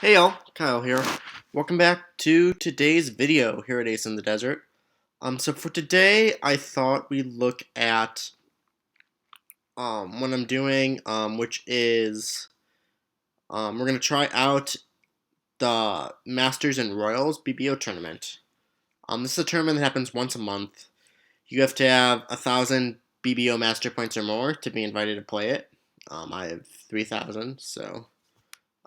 Hey y'all, Kyle here. Welcome back to today's video here at Ace in the Desert. So for today, I thought we'd look at what I'm doing, which is we're gonna try out the Masters and Royals BBO tournament. This is a tournament that happens once a month. You have to have 1,000 BBO Master points or more to be invited to play it. I have 3,000, so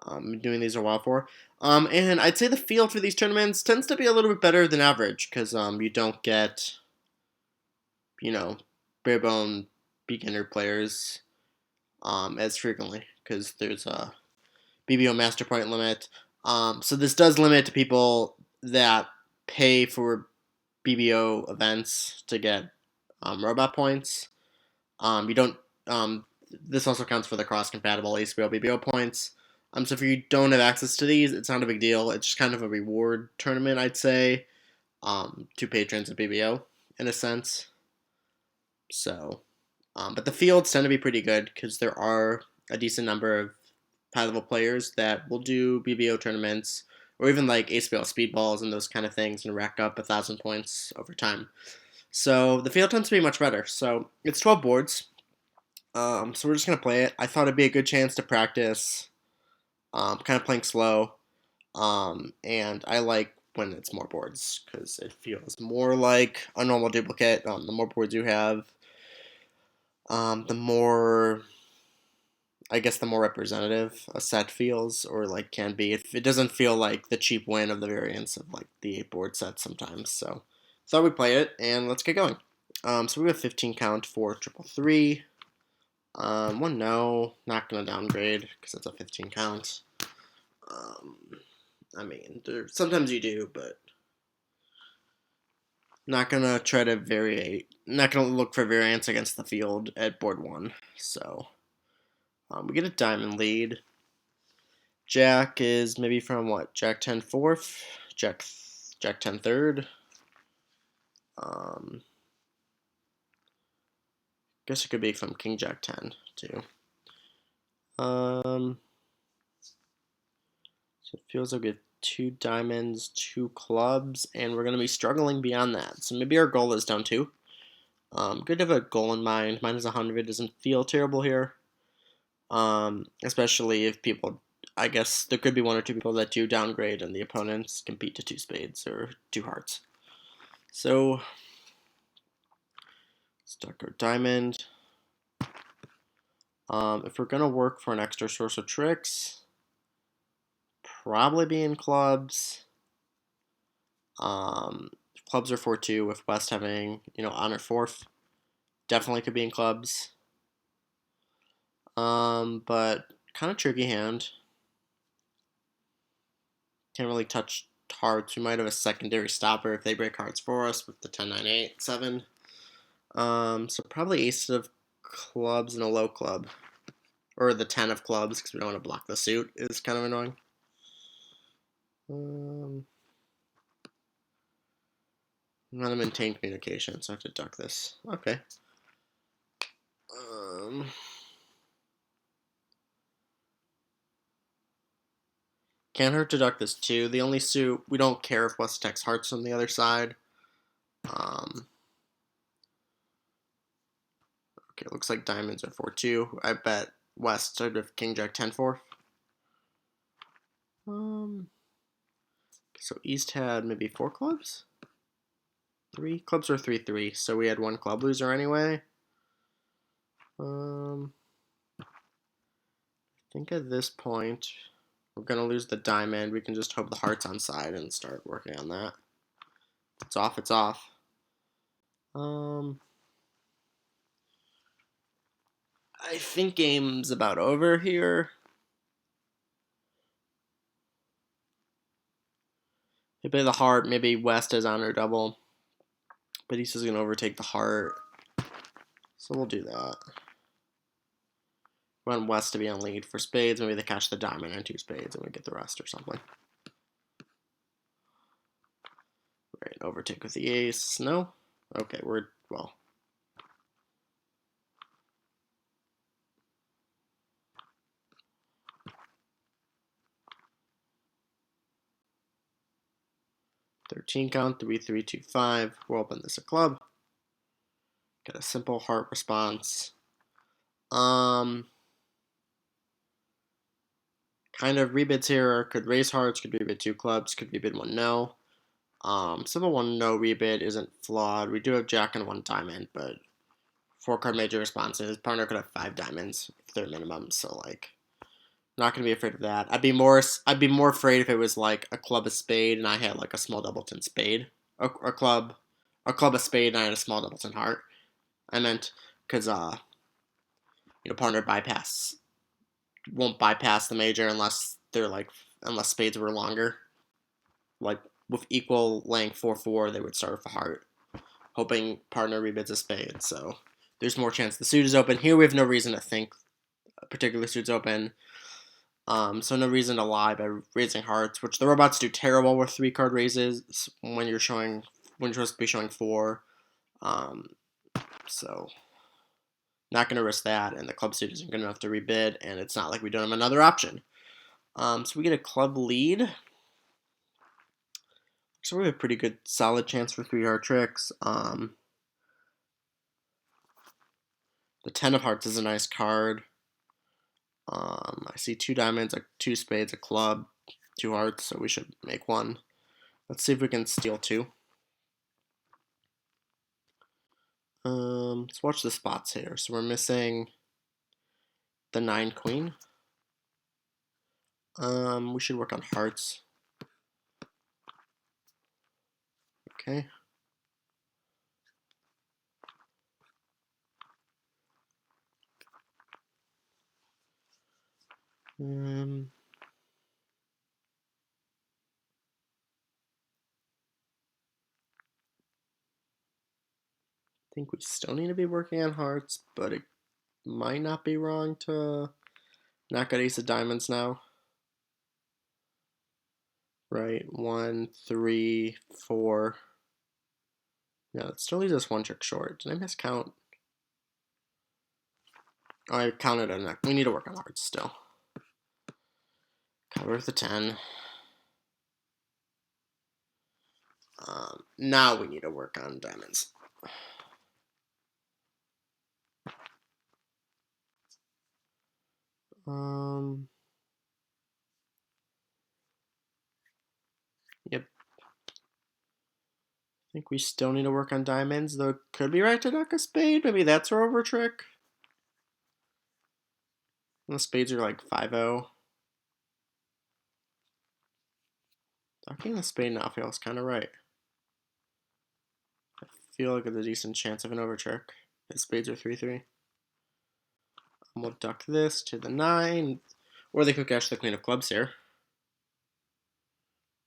been doing these a while for. And I'd say the field for these tournaments tends to be a little bit better than average because you don't get, you know, bare bone beginner players as frequently because there's a BBO master point limit. So this does limit to people that pay for BBO events to get robot points. You don't. This also counts for the cross-compatible ACBO BBO points. So if you don't have access to these, it's not a big deal. It's just kind of a reward tournament, I'd say, to patrons of BBO, in a sense. So, but the fields tend to be pretty good because there are a decent number of high-level players that will do BBO tournaments or even like ACBO speedballs and those kind of things and rack up 1,000 points over time. So the field tends to be much better. So it's 12 boards. So we're just gonna play it. I thought it'd be a good chance to practice, kind of playing slow, and I like when it's more boards because it feels more like a normal duplicate. The more boards you have, the more, I guess, the more representative a set feels or like can be. It doesn't feel like the cheap win of the variance of like the 8 board set sometimes. So thought we'd play it and let's get going. So we have 15 count for triple three. One no, not gonna downgrade because it's a 15 count. I mean, sometimes you do, but not gonna try to variate. Not gonna look for variance against the field at board one. So we get a diamond lead. Jack is maybe from what? Jack 10 fourth, Jack 10 third. Guess it could be from King Jack 10 too. So it feels like we have 2 diamonds, 2 clubs, and we're going to be struggling beyond that. So maybe our goal is down 2. Good to have a goal in mind. Mine is 100. Doesn't feel terrible here. Especially if people, I guess there could be 1 or 2 people that do downgrade and the opponents compete to 2 spades or 2 hearts. So, stuck our diamond. If we're going to work for an extra source of tricks, probably be in clubs. Clubs are 4-2 with West having, honor 4th. Definitely could be in clubs. But kind of tricky hand. Can't really touch hearts. We might have a secondary stopper if they break hearts for us with the 10, 9, 8, 7. So probably ace of clubs and a low club. Or the 10 of clubs because we don't want to block the suit is kind of annoying. I'm going to maintain communication, so I have to duck this. Okay. Can't hurt to duck this too. The only suit, we don't care if West attacks hearts on the other side. Okay, looks like diamonds are 4-2. I bet West started with King Jack 10-4. So East had maybe 4 clubs? 3 clubs or 3-3, so we had 1 club loser anyway. I think at this point we're gonna lose the diamond. We can just hope the heart's on side and start working on that. It's off, it's off. I think game's about over here. They play the heart, maybe West has honor double. But East is going to overtake the heart. So we'll do that. We want West to be on lead for spades. Maybe they catch the diamond and 2 spades and we get the rest or something. Right, overtake with the ace. No? Okay, well. 13 count, 3, 3, 2, 5. We'll open this a club. Get a simple heart response. Kind of rebids here. Could raise hearts, could rebid 2 clubs, could rebid 1 no. Simple 1 no rebid isn't flawed. We do have jack and 1 diamond, but 4 card major responses. Partner could have 5 diamonds if they're minimum, so like not gonna be afraid of that. I'd be more afraid if it was like a club of spade and I had like a small doubleton spade. A club of spade and I had a small doubleton heart. I meant because partner won't bypass the major unless unless spades were longer. Like with equal length 4-4, they would start with a heart, hoping partner rebids a spade. So there's more chance the suit is open. Here we have no reason to think a particular suit's open. So no reason to lie by raising hearts, which the robots do terrible with 3 card raises when you're supposed to be showing 4. So not gonna risk that, and the club suit isn't good enough to rebid, and it's not like we don't have another option. So we get a club lead. So we have a pretty good solid chance for 3 heart tricks. The 10 of hearts is a nice card. I see 2 diamonds, 2 spades, a club, 2 hearts, so we should make 1. Let's see if we can steal 2. Let's watch the spots here. So we're missing the 9 queen. We should work on hearts. Okay. I think we still need to be working on hearts, but it might not be wrong to not get ace of diamonds now. Right, 1, 3, 4. No, it still leaves us 1 trick short. Did I miscount? Oh, I counted on that. We need to work on hearts still. Cover the 10. Now we need to work on diamonds. Yep. I think we still need to work on diamonds, though it could be right to duck a spade. Maybe that's our over trick. And the spades are like 5-0. Ducking the spade now feels kind of right. I feel like there's a decent chance of an over trick. The spades are 3-3. And we'll duck this to the 9. Or they could cash the queen of clubs here.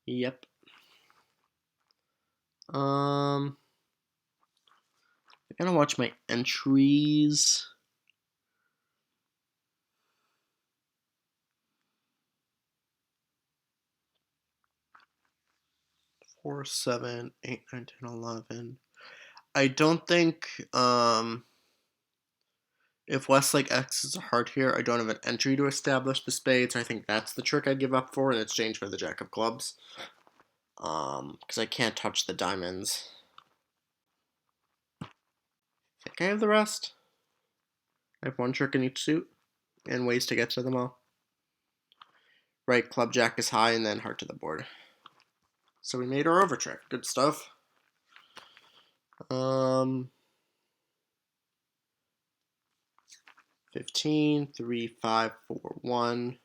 Yep. I gotta watch my entries. 4, 7, 8, 9, 10, 11. I don't think if Westlake X is a heart here, I don't have an entry to establish the spades. I think that's the trick I'd give up for in exchange for the jack of clubs. Because I can't touch the diamonds. I think I have the rest. I have 1 trick in each suit and ways to get to them all. Right, club jack is high and then heart to the board. So we made our over trick. Good stuff. 15, 3, 5, 4, 1.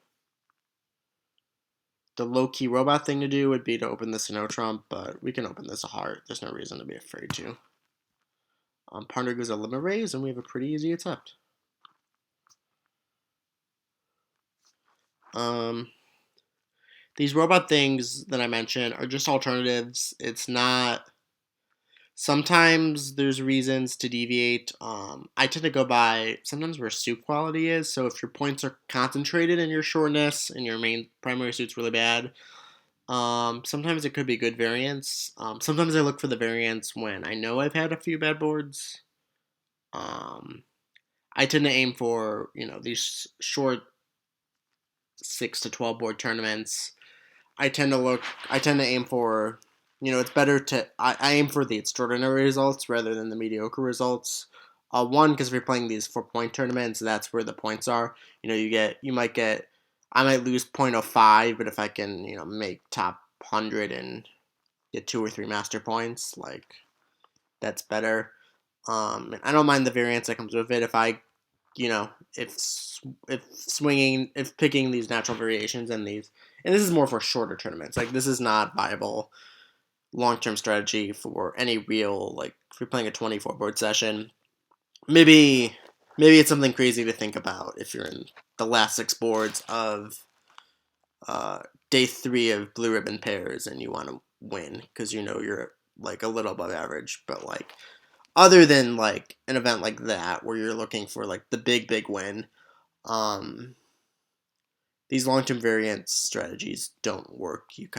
The low-key robot thing to do would be to open this a no trump, but we can open this a heart. There's no reason to be afraid to. Partner goes a limit raise, and we have a pretty easy accept. These robot things that I mentioned are just alternatives. It's not... Sometimes there's reasons to deviate. I tend to go by sometimes where suit quality is. So if your points are concentrated in your shortness and your main primary suit's really bad, sometimes it could be good variance. Sometimes I look for the variance when I know I've had a few bad boards. I tend to aim for, these short 6 to 12 board tournaments. I tend to aim for, it's better to I aim for the extraordinary results rather than the mediocre results. One, because if you're playing these 4-point tournaments, that's where the points are. I might lose 0.05, but if I can, make top 100 and get 2 or 3 master points, like that's better. And I don't mind the variance that comes with it. If I, if picking these natural variations and this is more for shorter tournaments. Like this is not viable long-term strategy for any real, like if you're playing a 24 board session. Maybe it's something crazy to think about if you're in the last 6 boards of day 3 of blue ribbon pairs and you want to win because you're like a little above average. But like other than like an event like that where you're looking for like the big win, these long-term variance strategies don't work. You'll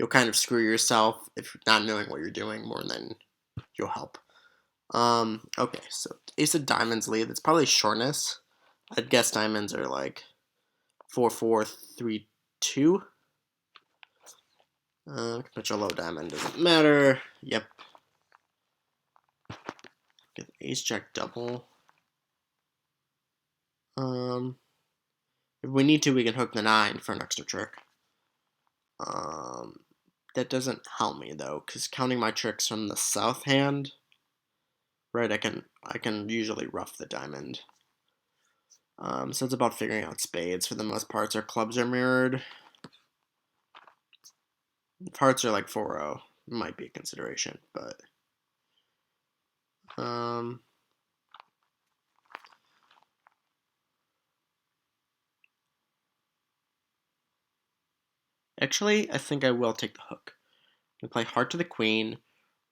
kind of screw yourself if you're not knowing what you're doing more than you'll help. Okay, so Ace of Diamonds lead. That's probably shortness. I'd guess diamonds are like 4-4-3-2. Put your low diamond, doesn't matter. Yep. Get the ace jack double. If we need to, we can hook the 9 for an extra trick. That doesn't help me though, because counting my tricks from the south hand, right? I can usually rough the diamond. So it's about figuring out spades for the most parts. Our clubs are mirrored. If hearts are like 4-0, it might be a consideration, but actually, I think I will take the hook. I'm gonna play heart to the queen,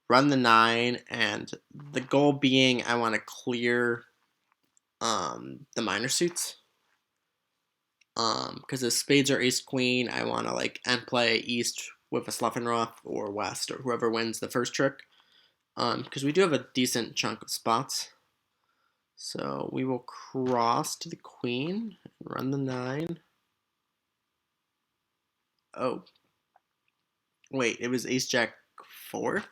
run the 9, and the goal being I want to clear the minor suits. Because if spades are ace queen, I want to like end play east with a Sluffenroth or west or whoever wins the first trick. Because we do have a decent chunk of spots. So we will cross to the queen and run the 9. Oh. Wait, it was ace jack 4?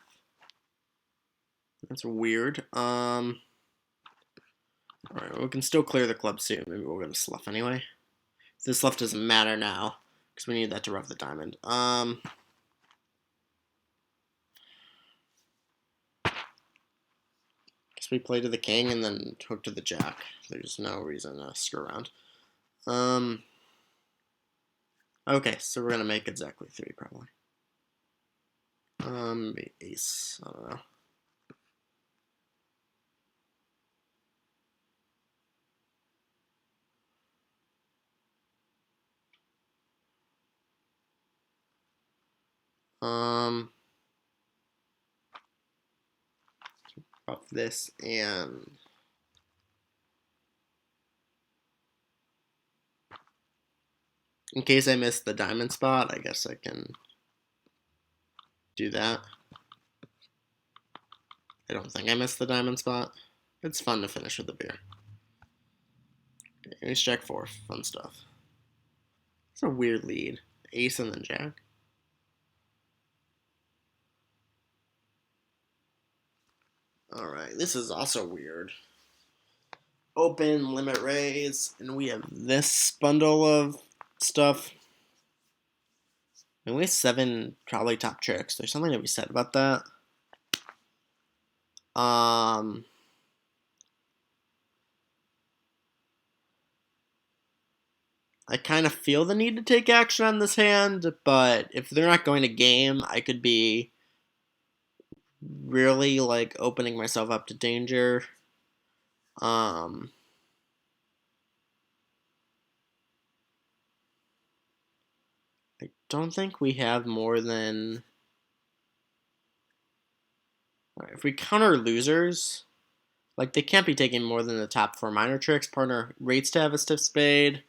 That's weird. Alright, we can still clear the club soon. Maybe we're going to sluff anyway. This sluff doesn't matter now, because we need that to rough the diamond. Guess we play to the king and then hook to the jack. There's no reason to screw around. Okay, so we're going to make exactly 3, probably. Maybe ace. I don't know. Off this and in case I missed the diamond spot, I guess I can do that. I don't think I missed the diamond spot. It's fun to finish with a beer. Ace jack 4, fun stuff. It's a weird lead. Ace and then jack. Alright, this is also weird. Open, limit raise, and we have this bundle of stuff. And we have 7 probably top tricks. There's something to be said about that. I kind of feel the need to take action on this hand, but if they're not going to game, I could be really like opening myself up to danger. I don't think we have more than... Right, if we counter losers, like they can't be taking more than the top 4 minor tricks. Partner rates to have a stiff spade,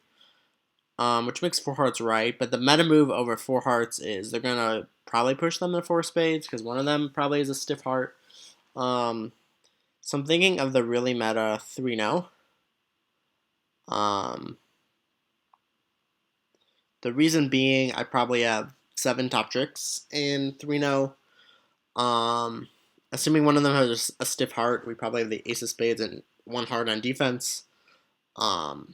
which makes 4 hearts right, but the meta move over 4 hearts is they're gonna probably push them to 4 spades because one of them probably is a stiff heart. So I'm thinking of the really meta 3-0. The reason being, I probably have 7 top tricks in 3-0. Assuming one of them has a stiff heart, we probably have the ace of spades and 1 heart on defense. So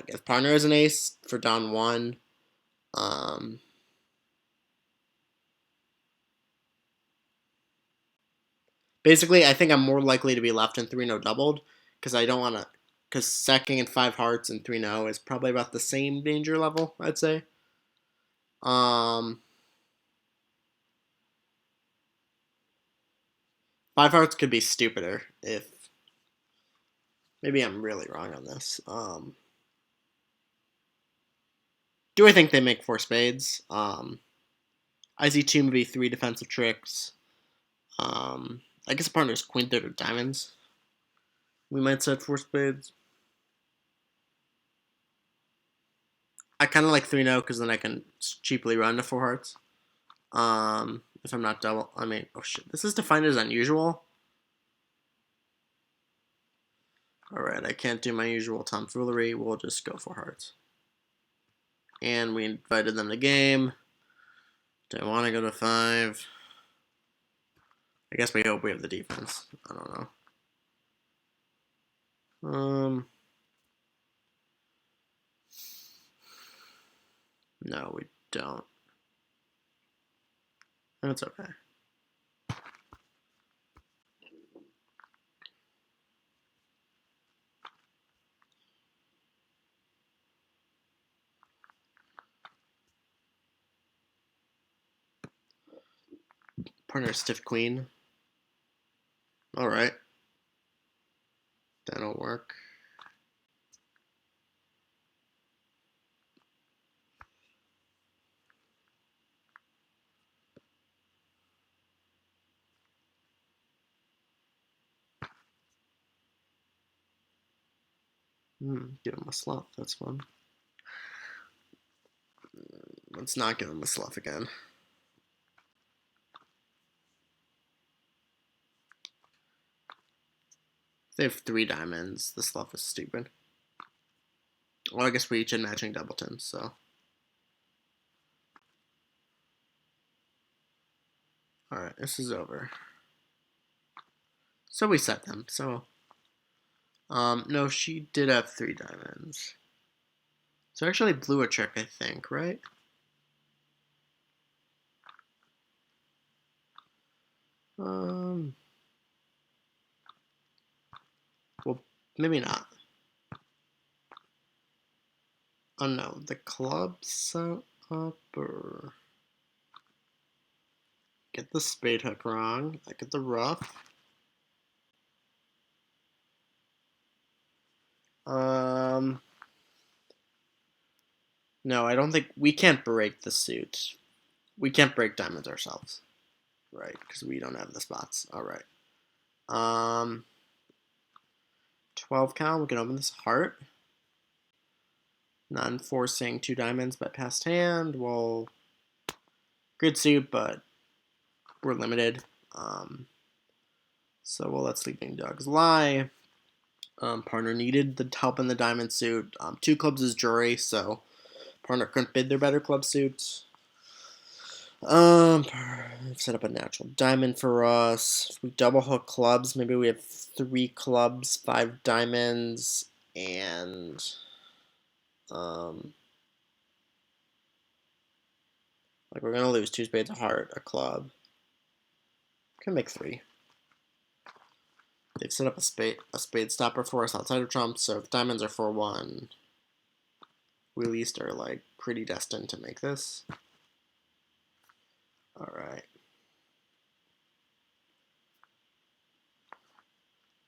if partner is an ace for down 1, basically I think I'm more likely to be left in 3-0 doubled because I don't want to. Because sacking in 5 hearts and 3-0 is probably about the same danger level, I'd say. 5 hearts could be stupider if maybe I'm really wrong on this. Do I think they make 4 spades? I see 2 maybe 3 defensive tricks. I guess a partner's queen third of diamonds. We might set 4 spades. I kind of like 3-0 because then I can cheaply run to 4 hearts. If I'm not double, oh shit, this is defined as unusual. Alright, I can't do my usual tomfoolery. We'll just go 4 hearts. And we invited them to game. Do I want to go to 5? I guess we hope we have the defense. I don't know. No, we don't. That's okay. Partner stiff queen. Alright. That'll work. Give him a sluff. That's fun. Let's not give him a sluff again. If they have 3 diamonds, the sluff is stupid. Well, I guess we each had matching doubletons, so. Alright, this is over. So we set them, so. No, she did have 3 diamonds. So I actually blew a trick, I think, right? Well, maybe not. Oh no, the club set up or get the spade hook wrong. I get the rough. No, I don't think we can't break the suit. We can't break diamonds ourselves, right? Because we don't have the spots. All right. 12 count. We can open this heart. Not enforcing 2 diamonds by past hand. Well, good suit, but we're limited. So we'll let Sleeping Dogs lie. Partner needed the help in the diamond suit. 2 clubs is jury, so partner couldn't bid their better club suits. Set up a natural diamond for us. If we double hook clubs, maybe we have 3 clubs, 5 diamonds, and like we're gonna lose 2 spades, a heart, a club. Can make 3. They've set up a spade stopper for us outside of trumps, so if diamonds are 4-1, we at least are like pretty destined to make this. Alright.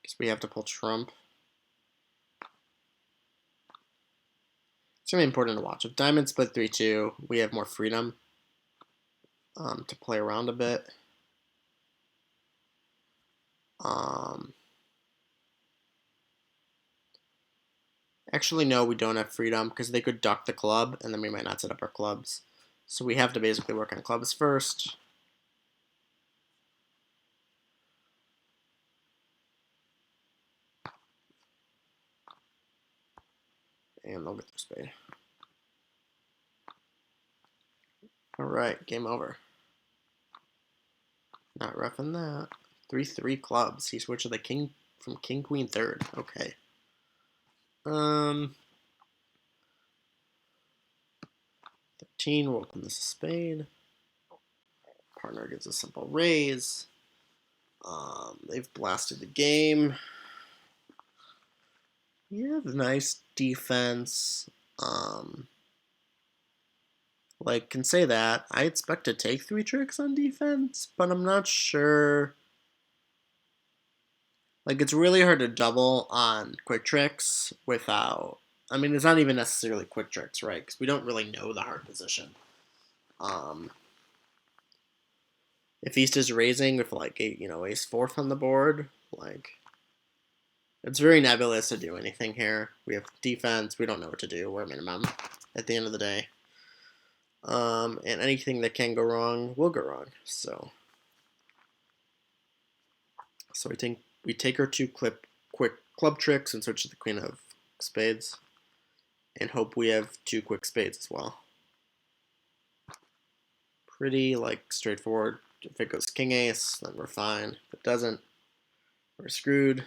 Guess we have to pull trump. It's really important to watch. If diamonds split 3-2, we have more freedom to play around a bit. Actually, no, we don't have freedom because they could duck the club and then we might not set up our clubs. So we have to basically work on clubs first. And they'll get their spade. Alright, game over. Not roughing that. 3-3 clubs. He switched to the king from king queen third. Okay. 13. We'll open this a spade. Partner gives a simple raise. They've blasted the game. You have nice defense. Like, can say that. I expect to take 3 tricks on defense, but I'm not sure. Like, it's really hard to double on quick tricks without. I mean, it's not even necessarily quick tricks, right? Because we don't really know the hard position. If East is raising with like ace fourth on the board, like it's very nebulous to do anything here. We have defense. We don't know what to do. We're minimum at the end of the day. And anything that can go wrong will go wrong. So we take our 2 quick club tricks and switch to the queen of spades, and hope we have 2 quick spades as well. Pretty like straightforward. If it goes king ace, then we're fine. If it doesn't, we're screwed.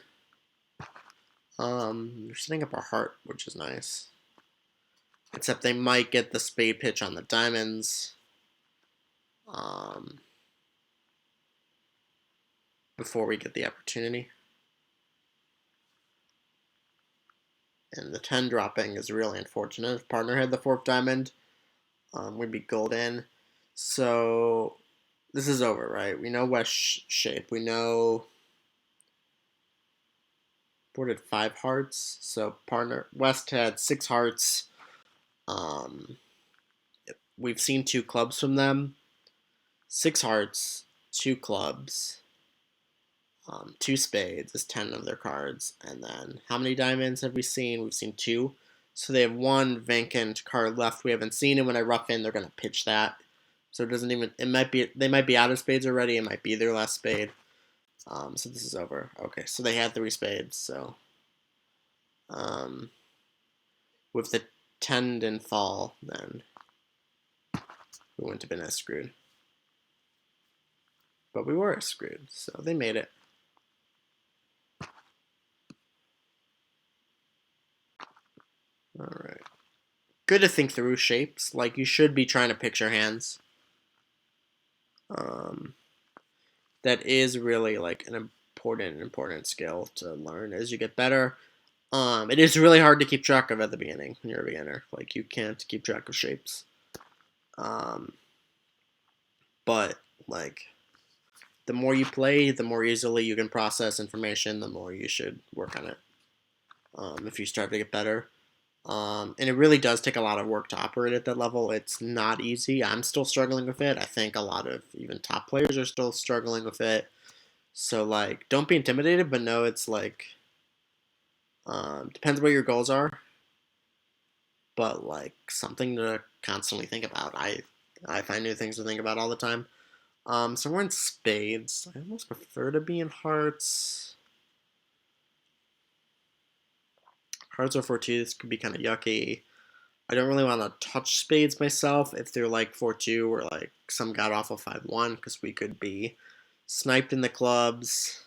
They're setting up a heart, which is nice. Except they might get the spade pitch on the diamonds. Before we get the opportunity. And the 10 dropping is really unfortunate. If partner had the 4th diamond, we'd be golden. So this is over, right? We know West shape. We know board had 5 hearts. So partner West had 6 hearts. We've seen 2 clubs from them. 6 hearts, 2 clubs, 2 spades is 10 of their cards. And then how many diamonds have we seen? We've seen 2. So they have 1 vacant card left we haven't seen, and when I rough in, they're going to pitch that. So it doesn't even, they might be out of spades already. It might be their last spade. So this is over. Okay, so they had 3 spades. So with the 10 didn't fall, then we wouldn't have been as screwed. But we were screwed, so they made it. Alright. Good to think through shapes. Like, you should be trying to picture hands. That is really, like, an important skill to learn as you get better. It is really hard to keep track of at the beginning when you're a beginner. Like, you can't keep track of shapes. But, like, the more you play, the more easily you can process information, the more you should work on it. If you start to get better. And it really does take a lot of work to operate at that level. It's not easy. I'm still struggling with it. I think a lot of even top players are still struggling with it. So, like, don't be intimidated, but know it's, like, depends what your goals are. But, like, something to constantly think about. I find new things to think about all the time. So we're in spades. I almost prefer to be in hearts. Hearts are 4-2. This could be kind of yucky. I don't really want to touch spades myself if they're like 4-2 or like some got off of 5-1, because we could be sniped in the clubs.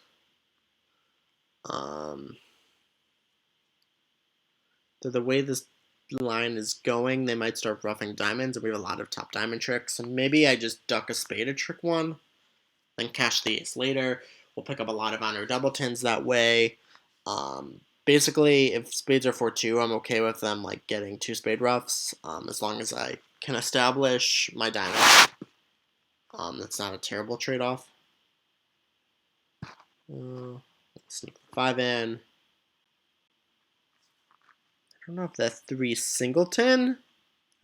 The way this line is going, they might start roughing diamonds, and we have a lot of top diamond tricks. And maybe I just duck a spade at trick 1, then cash the ace later. We'll pick up a lot of honor double tens that way. Basically, if spades are 4-2, I'm okay with them like getting 2 spade roughs, as long as I can establish my diamond. That's not a terrible trade-off. Sneak 5 in. I don't know if that's 3 singleton.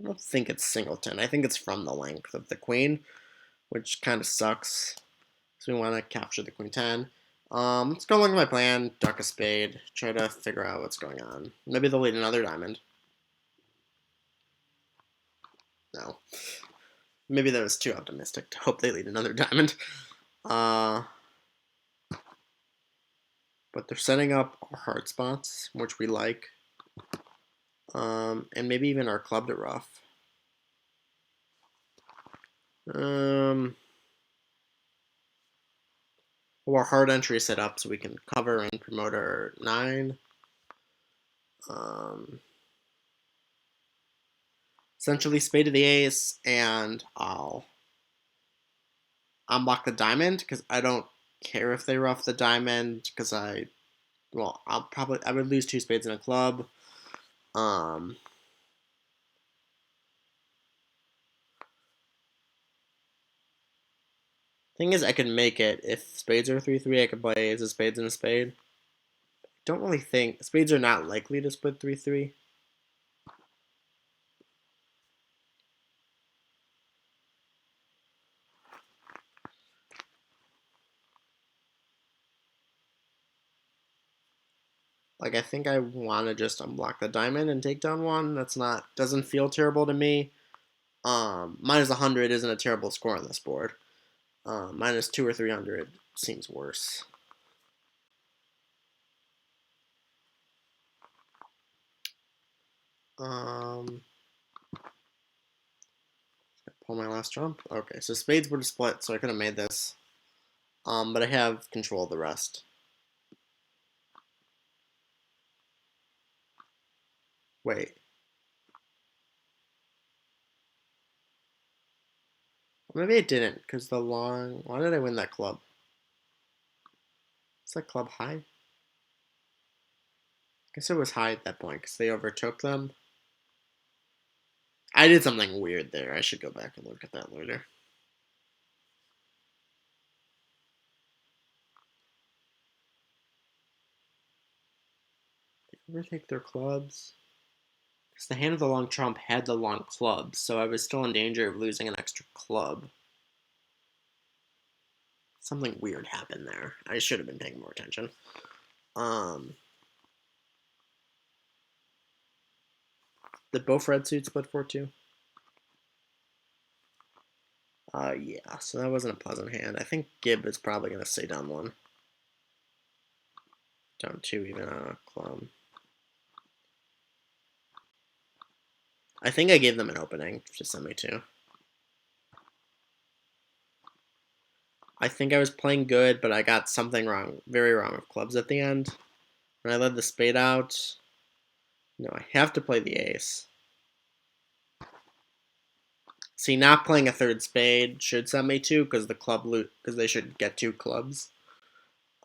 I don't think it's singleton. I think it's from the length of the queen, which kind of sucks. So we want to capture the queen 10. Let's go look at my plan, duck a spade, try to figure out what's going on. Maybe they'll lead another diamond. No. Maybe that was too optimistic to hope they lead another diamond. But they're setting up our hard spots, which we like. And maybe even our club to rough. Or hard entry set up so we can cover and promote our 9. Essentially spade to the ace, and I'll unblock the diamond because I don't care if they ruff the diamond because I would lose 2 spades in a club. Thing is, I could make it if spades are 3-3. I could play ace of spades and a spade. Don't really think spades are not likely to split 3-3. Like, I think I want to just unblock the diamond and take down 1. Doesn't feel terrible to me. Minus 100 isn't a terrible score on this board. Minus 2 or 300 seems worse. Pull my last trump. Okay, so spades would have split, so I could have made this. But I have control of the rest. Wait. Maybe I didn't, because the long... Why did I win that club? Is that club high? I guess it was high at that point, because they overtook them. I did something weird there. I should go back and look at that later. Did they overtake their clubs? Because the hand of the long trump had the long clubs, so I was still in danger of losing an extra club. Something weird happened there. I should have been paying more attention. Did both red suits split 4-2? Yeah, so that wasn't a pleasant hand. I think Gib is probably going to stay down 1. Down 2 even on a club. I think I gave them an opening to send me 2. I think I was playing good, but I got something wrong, very wrong with clubs at the end. When I led the spade out, no, I have to play the ace. See, not playing a third spade should send me 2 because because they should get 2 clubs.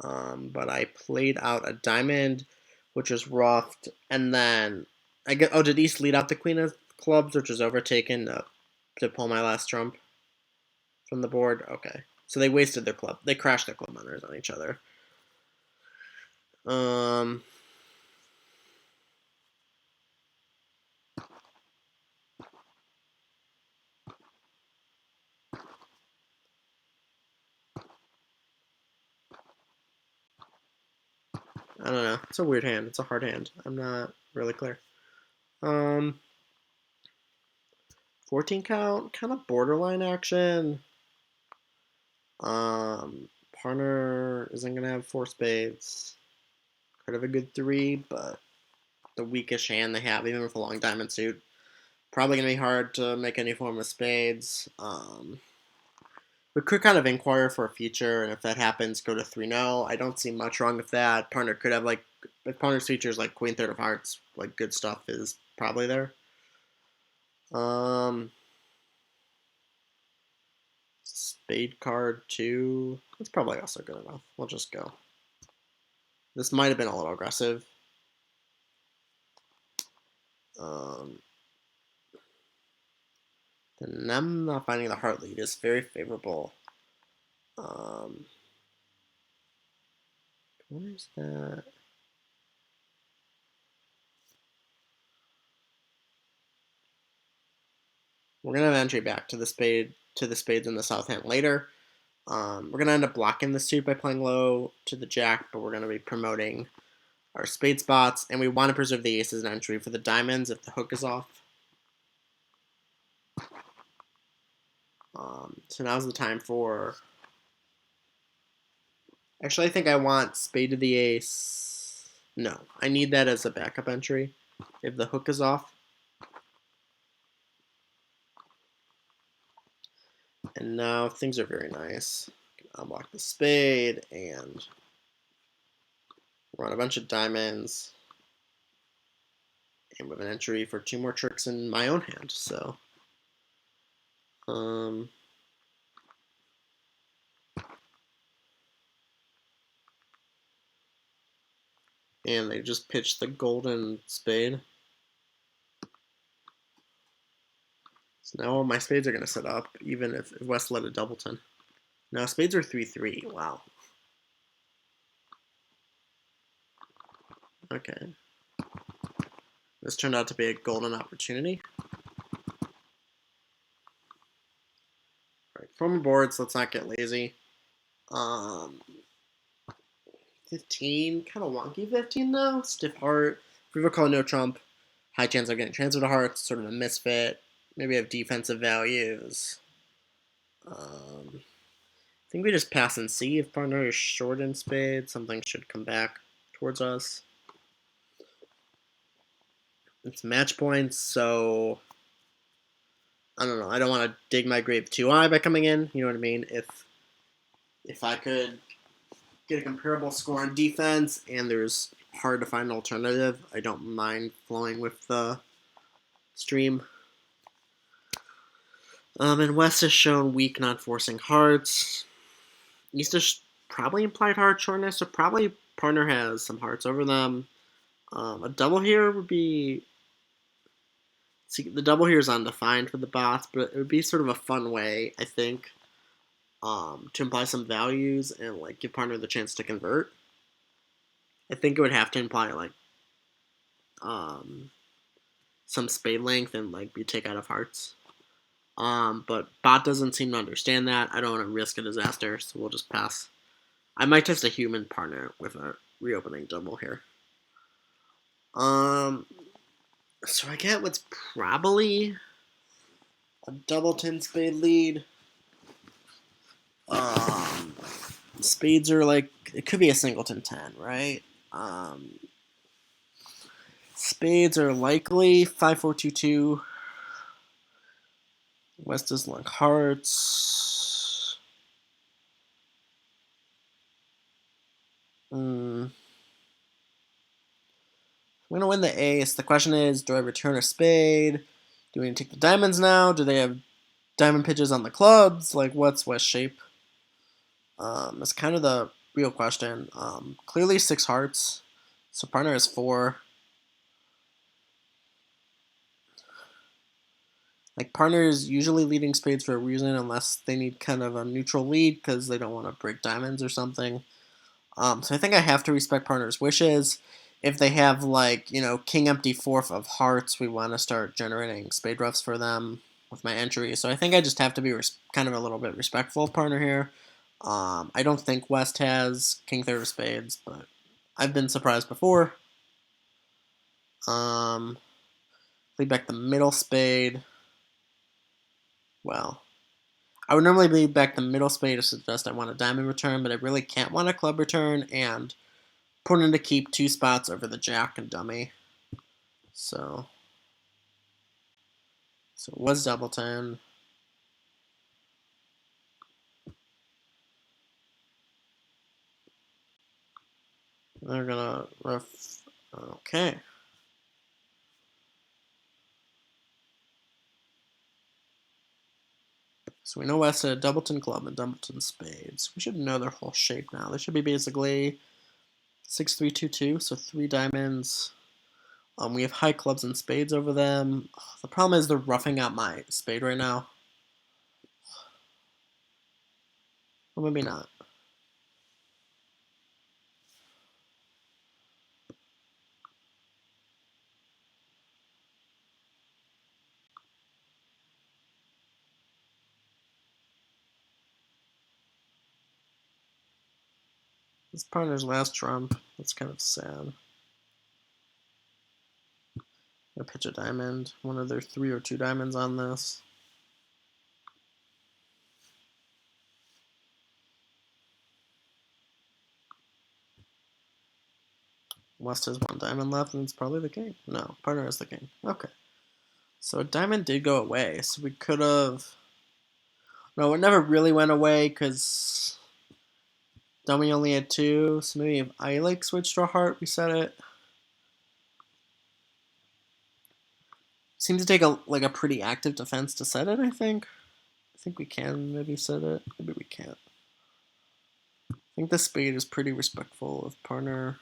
But I played out a diamond, which was roughed, and then did East lead out the queen of clubs, which was overtaken to pull my last trump from the board? Okay. So they wasted their club. They crashed their club runners on each other. I don't know. It's a weird hand. It's a hard hand. I'm not really clear. 14 count, kind of borderline action. Partner isn't gonna have 4 spades. Could have a good 3, but the weakest hand they have, even with a long diamond suit, probably gonna be hard to make any form of spades. We could kind of inquire for a feature, and if that happens, go to 3-0. I don't see much wrong with that. Partner could have if partner's features like Queen Third of Hearts, like good stuff is probably there. Spade card 2. That's probably also good enough. We'll just go. This might have been a little aggressive. Then I'm not finding the heart lead is very favorable. Where's that? We're gonna have entry back to the spades in the south hand later. We're gonna end up blocking the suit by playing low to the jack, but we're gonna be promoting our spade spots, and we want to preserve the ace as an entry for the diamonds if the hook is off. So now's the time for... Actually, I think I want spade to the ace. No, I need that as a backup entry if the hook is off. And And now things are very nice. Unlock the spade and run a bunch of diamonds. And with an entry for 2 more tricks in my own hand. So, and they just pitched the golden spade. So now all my spades are going to set up, even if West led a doubleton. Now spades are 3-3. Wow. Okay. This turned out to be a golden opportunity. Alright, former boards, let's not get lazy. 15, kind of wonky 15 though. Stiff heart. If we recall no trump, high chance of getting transfer to hearts, sort of a misfit. Maybe have defensive values. I think we just pass and see if partner is short in spades. Something should come back towards us. It's match points, so I don't know. I don't want to dig my grave too high by coming in. You know what I mean? If I could get a comparable score on defense and there's hard to find an alternative, I don't mind flowing with the stream. And West has shown weak, not forcing hearts. East has probably implied heart shortness, so probably partner has some hearts over them. A double here would be... See, the double here is undefined for the bots, but it would be sort of a fun way, I think, to imply some values and like give partner the chance to convert. I think it would have to imply like some spade length and like be take out of hearts. But bot doesn't seem to understand that. I don't want to risk a disaster, so we'll just pass. I might test a human partner with a reopening double here. So I get what's probably a doubleton spade lead. Spades are like, it could be a singleton 10, right? Spades are likely 5-4-2-2. West doesn't like hearts. I'm going to win the ace. The question is, do I return a spade? Do we take the diamonds now? Do they have diamond pitches on the clubs? Like, what's West shape? That's kind of the real question. Clearly 6 hearts. So partner has 4. Like, partner is usually leading spades for a reason unless they need kind of a neutral lead because they don't want to break diamonds or something. So I think I have to respect partner's wishes. If they have, like, you know, king empty 4th of hearts, we want to start generating spade roughs for them with my entry. So I think I just have to be kind of a little bit respectful of partner here. I don't think West has king 3rd of spades, but I've been surprised before. Lead back the middle spade. Well, I would normally lead back the middle spade to suggest I want a diamond return, but I really can't want a club return, and put in to keep 2 spots over the jack and dummy. So it was doubleton. They're gonna rough. Okay. So we know West had a doubleton club and doubleton spades. We should know their whole shape now. They should be basically 6-3-2-2, so 3 diamonds. We have high clubs and spades over them. The problem is they're roughing out my spade right now. Or maybe not. This partner's last trump. That's kind of sad. I pitch a diamond. One of their 3 or 2 diamonds on this. West has 1 diamond left, and it's probably the king. No, partner has the king. Okay. So a diamond did go away. So we could have... No, it never really went away because dummy only had 2. So maybe if I like switched to a heart, we set it. Seems to take a pretty active defense to set it, I think. I think we can maybe set it. Maybe we can't. I think the spade is pretty respectful of partner.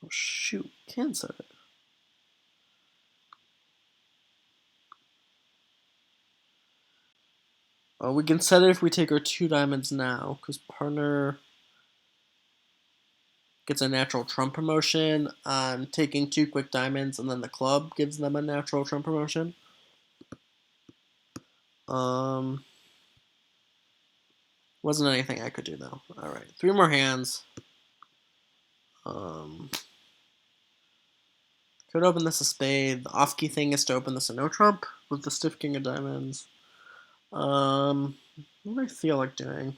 Oh shoot, can set it. We can set it if we take our 2 diamonds now, because partner gets a natural trump promotion on taking 2 quick diamonds, and then the club gives them a natural trump promotion. Wasn't anything I could do though. All right, 3 more hands. Could open this a spade. The off key thing is to open this a no trump with the stiff king of diamonds. What do I feel like doing?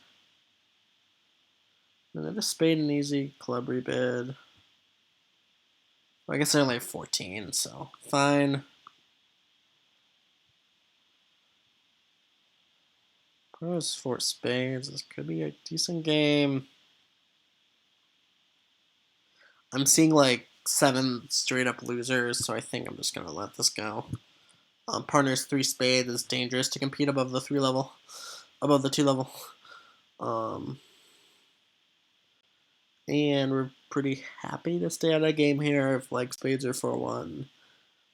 I have a spade and easy club rebid. I guess I only have 14, so fine. Pros 4 spades. This could be a decent game. I'm seeing like 7 straight up losers, so I think I'm just gonna let this go. Partner's 3 spades is dangerous to compete above the 2 level. And we're pretty happy to stay out of game here if like spades are 4-1.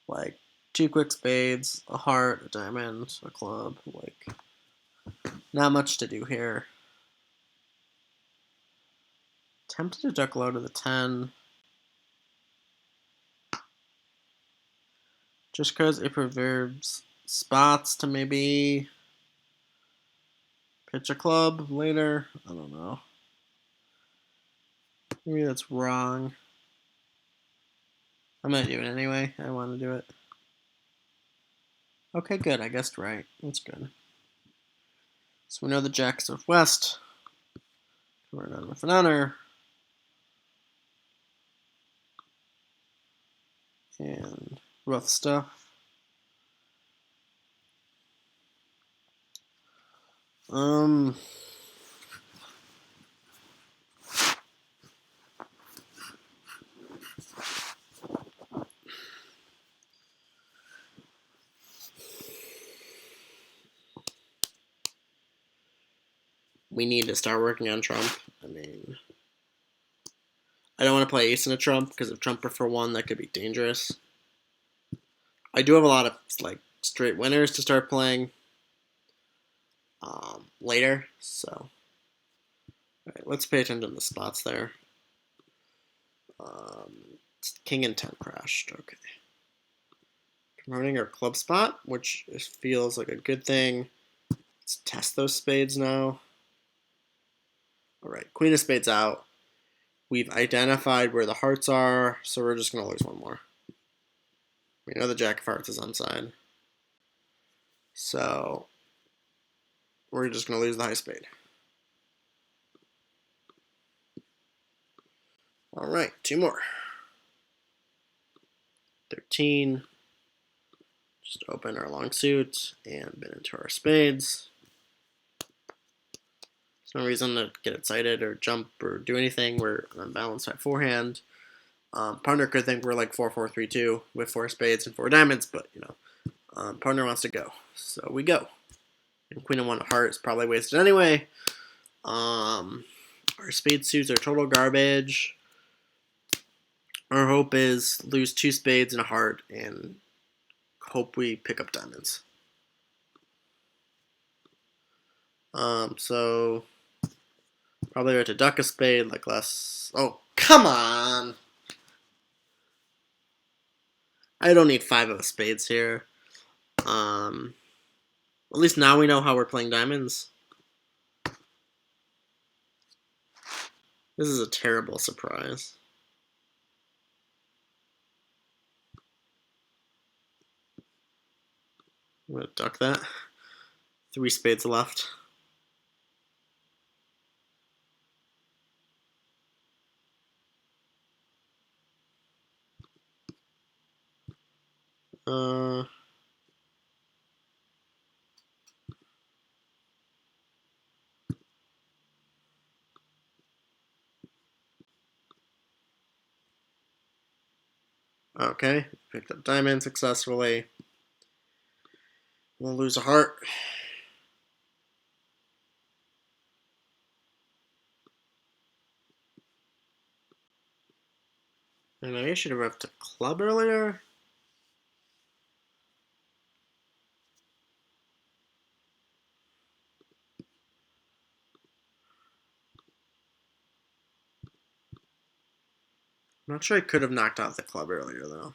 Like 2 quick spades, a heart, a diamond, a club. Like not much to do here. Tempted to duck low to the 10. Just because it preserves spots to maybe pitch a club later. I don't know. Maybe that's wrong. I'm going to do it anyway. I want to do it. Okay, good. I guessed right. That's good. So we know the jack's northwest. We're done with an honor. And rough stuff. We need to start working on trump. I mean, I don't want to play ace in a trump because if trump are for 1, that could be dangerous. I do have a lot of like straight winners to start playing later, so all right, let's pay attention to the spots there. King and 10 crashed. Okay, promoting our club spot, which feels like a good thing. Let's test those spades now. All right, queen of spades out. We've identified where the hearts are, so we're just going to lose 1 more. We know the jack of hearts is onside. So we're just going to lose the high spade. All right, 2 more. 13. Just open our long suit and bid into our spades. There's no reason to get excited or jump or do anything. We're unbalanced at forehand. Partner could think we're like 4-4-3-2 with 4 spades and 4 diamonds, but you know, partner wants to go, so we go. And queen and 1 of heart is probably wasted anyway. Our spade suits are total garbage. Our hope is lose 2 spades and a heart and hope we pick up diamonds. So probably right to duck a spade, like less. Oh, come on! I don't need 5 of spades here. At least now we know how we're playing diamonds. This is a terrible surprise. I'm gonna duck that. 3 spades left. Uh, okay, picked up diamond successfully. We'll lose a heart. And I should have left a club earlier. I'm not sure I could have knocked out the club earlier, though.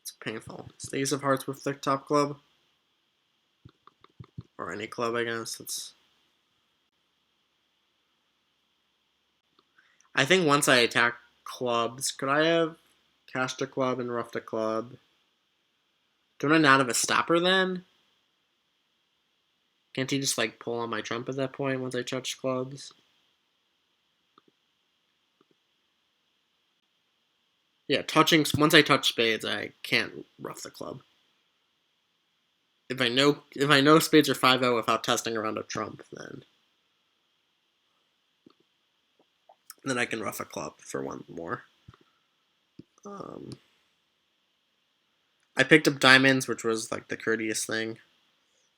It's painful. It's the ace of hearts with the top club. Or any club, I guess. I think once I attack clubs, could I have cashed a club and roughed a club? Don't I not have a stopper then? Can't he just like pull on my trump at that point once I touch clubs? Yeah, once I touch spades, I can't rough the club. If I know spades are 5-0 without testing around a trump, then I can rough a club for one more. I picked up diamonds, which was like the courteous thing.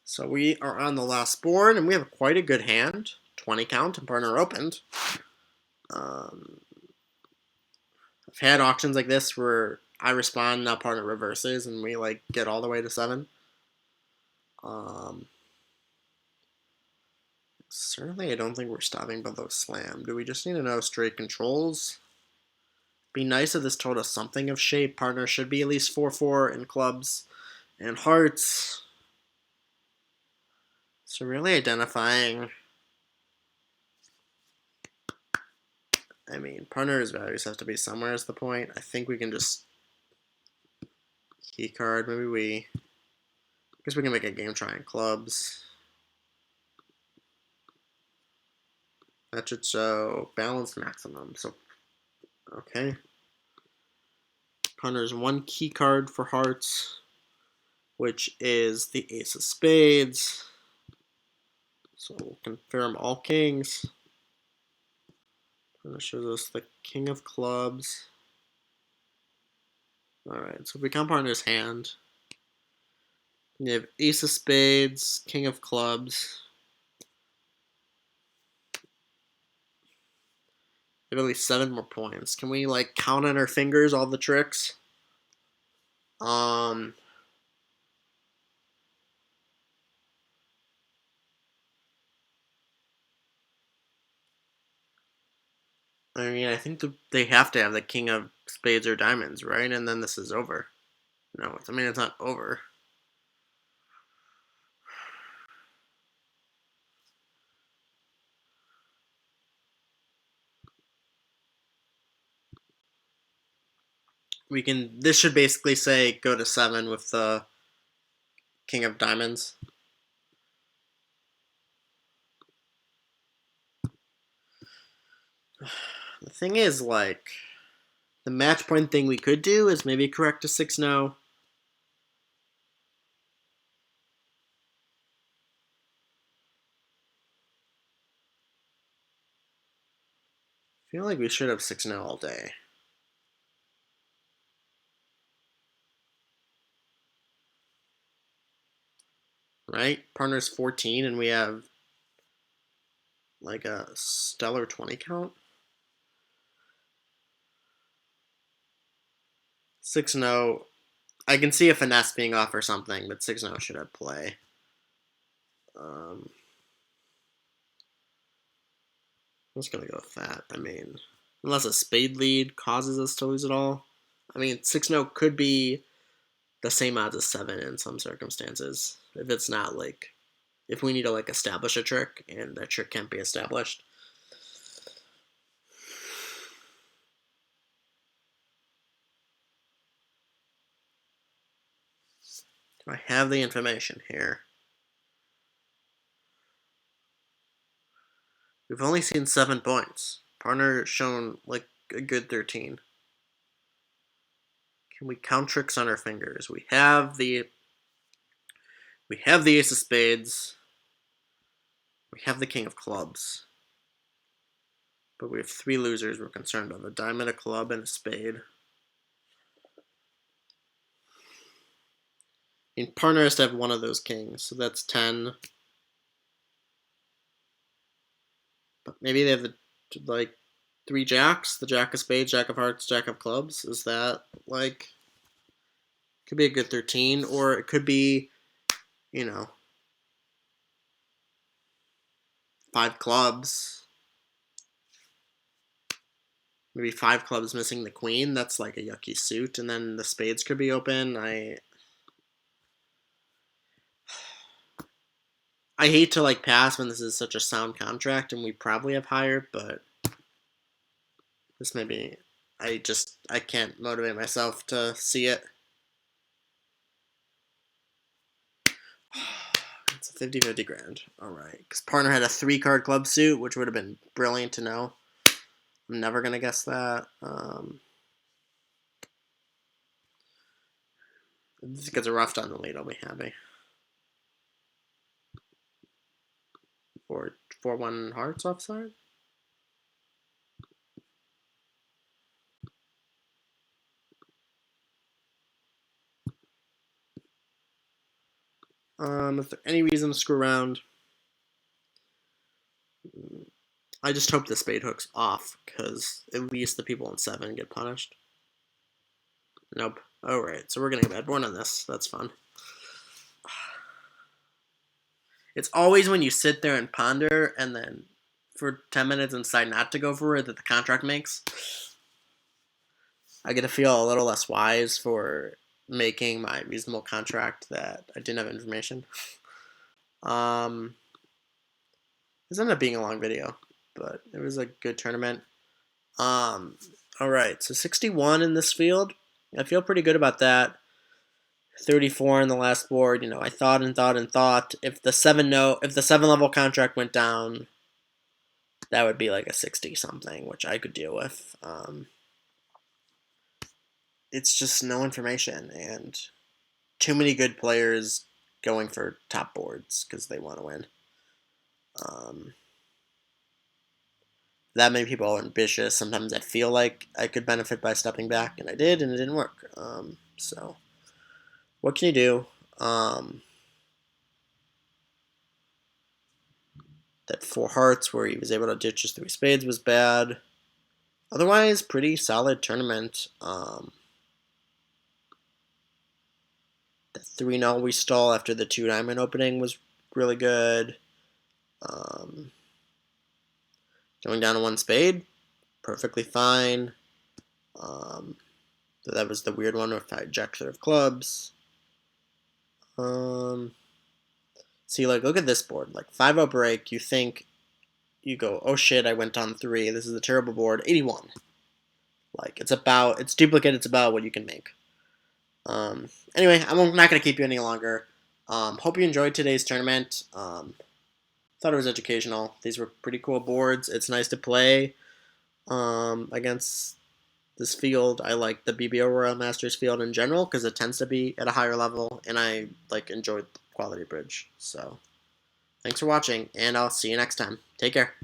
So we are on the last board, and we have quite a good hand. 20 count, and partner opened. I've had auctions like this where I respond, now partner reverses, and we like get all the way to 7. Certainly, I don't think we're stopping below slam. Do we just need to know straight controls? Be nice if this told us something of shape. Partner should be at least 4-4 in clubs and hearts. So really identifying. I mean, partner's values have to be somewhere is the point. I think we can just key card. I guess we can make a game trying clubs. That should show balance maximum. So, okay. Partner's one key card for hearts, which is the ace of spades. So we'll confirm all kings. Partner shows us the king of clubs. Alright, so if we count partner's hand, we have ace of spades, king of clubs. We have at least 7 more points. Can we like count on our fingers all the tricks? I mean, I think they have to have the king of spades or diamonds, right? And then this is over. No, I mean, it's not over. This should basically say go to 7 with the king of diamonds. The thing is, like, the match point thing we could do is maybe correct to 6-0. I feel like we should have 6-0 all day. Right? Partner's 14, and we have like a stellar 20 count. 6-0. I can see a finesse being off or something, but 6-0 should have play. I'm just gonna go with that. I mean, unless a spade lead causes us to lose it all. I mean, 6-0 could be the same odds as 7 in some circumstances. If it's not like, if we need to like establish a trick and that trick can't be established. Do I have the information here? We've only seen 7 points. Partner shown like a good 13. Can we count tricks on our fingers? We have the ace of spades. We have the king of clubs. But we have 3 losers we're concerned of. A diamond, a club, and a spade. I mean, partner has to have one of those kings, so that's 10. But maybe they have the, like, 3 jacks. The jack of spades, jack of hearts, jack of clubs. Is that, like... Could be a good 13, or it could be, you know, 5 clubs. Maybe 5 clubs missing the queen. That's like a yucky suit. And then the spades could be open. I hate to like pass when this is such a sound contract and we probably have higher, but this may be, I can't motivate myself to see it. It's a 50-50 grand. Alright. Because partner had a 3-card club suit, which would have been brilliant to know. I'm never going to guess that. This gets a rough on the lead, I'll be happy. Or 4-1 hearts offside? If there any reason to screw around, I just hope the spade hook's off, because at least the people in 7 get punished. Nope. Alright, so we're getting a bad board on this. That's fun. It's always when you sit there and ponder, and then for 10 minutes and decide not to go for it, that the contract makes. I get to feel a little less wise for making my reasonable contract that I didn't have information. This ended up being a long video, but it was a good tournament. Alright, so 61 in this field. I feel pretty good about that. 34 in the last board. You know, I thought and thought and thought. If the 7 level contract went down, that would be like a 60 something, which I could deal with. It's just no information and too many good players going for top boards because they want to win. That many people are ambitious. Sometimes I feel like I could benefit by stepping back, and I did, and it didn't work. So, what can you do? That 4 hearts where he was able to ditch his 3 spades was bad. Otherwise, pretty solid tournament. The 3-0 we stall after the 2 diamond opening was really good. Going down to 1 spade, perfectly fine. So that was the weird one with jack of clubs. See, like, look at this board. Like, 5-0 break, you think, you go, oh shit, I went on 3. This is a terrible board. 81. Like, it's duplicate, it's about what you can make. Anyway, I'm not going to keep you any longer. Hope you enjoyed today's tournament. Thought it was educational. These were pretty cool boards. It's nice to play against this field. I like the BBO Royal Masters field in general because it tends to be at a higher level, and I enjoyed the quality bridge. So, thanks for watching, and I'll see you next time. Take care.